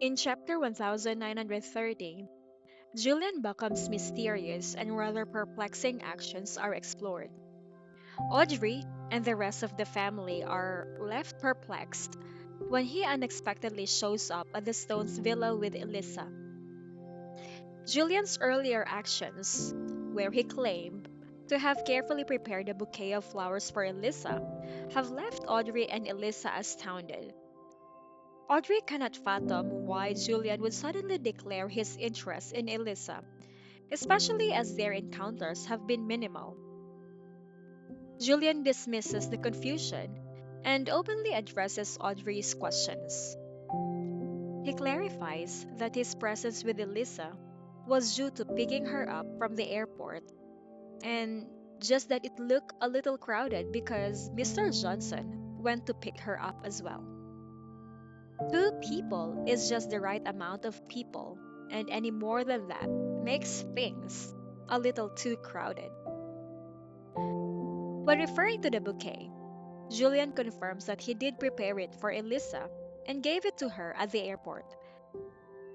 In chapter 1930, Julian becomes mysterious and rather perplexing actions are explored. Audrey and the rest of the family are left perplexed when he unexpectedly shows up at the Stones' villa with Elisa. Julian's earlier actions, where he claimed to have carefully prepared a bouquet of flowers for Elisa, have left Audrey and Elisa astounded. Audrey cannot fathom why Julian would suddenly declare his interest in Elisa, especially as their encounters have been minimal. Julian dismisses the confusion and openly addresses Audrey's questions. He clarifies that his presence with Elisa was due to picking her up from the airport and just that it looked a little crowded because Mr. Johnson went to pick her up as well. Two people is just the right amount of people, and any more than that makes things a little too crowded. When referring to the bouquet, Julian confirms that he did prepare it for Elisa and gave it to her at the airport.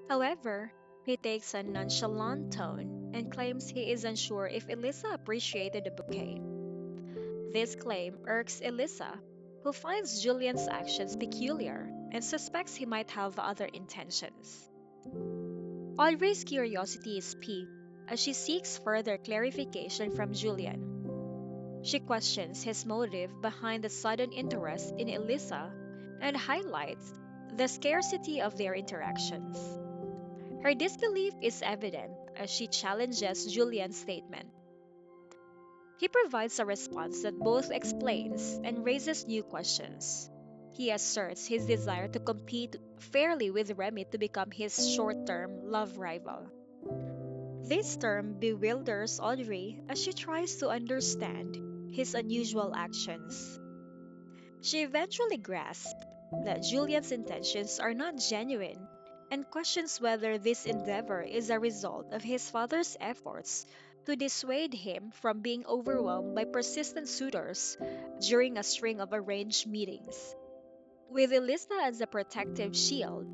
However, he takes a nonchalant tone and claims he is unsure if Elisa appreciated the bouquet. This claim irks Elisa, who finds Julian's actions peculiar and suspects he might have other intentions. Audrey's curiosity is piqued as she seeks further clarification from Julian. She questions his motive behind the sudden interest in Elisa and highlights the scarcity of their interactions. Her disbelief is evident as she challenges Julian's statement. He provides a response that both explains and raises new questions. He asserts his desire to compete fairly with Remy to become his short term love rival. This term bewilders Audrey as she tries to understand his unusual actions. She eventually grasps that Julian's intentions are not genuine and questions whether this endeavor is a result of his father's efforts to dissuade him from being overwhelmed by persistent suitors during a string of arranged meetings. With Elisa as a protective shield,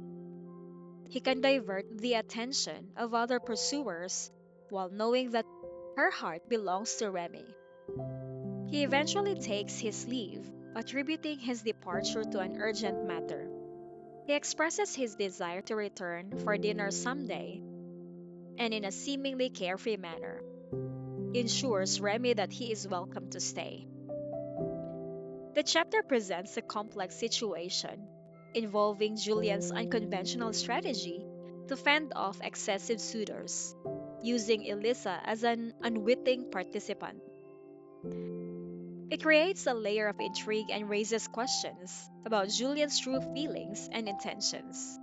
he can divert the attention of other pursuers while knowing that her heart belongs to Remy. He eventually takes his leave, attributing his departure to an urgent matter. He expresses his desire to return for dinner someday, and in a seemingly carefree manner, ensures Remy that he is welcome to stay. The chapter presents a complex situation involving Julian's unconventional strategy to fend off excessive suitors, using Elisa as an unwitting participant. It creates a layer of intrigue and raises questions about Julian's true feelings and intentions.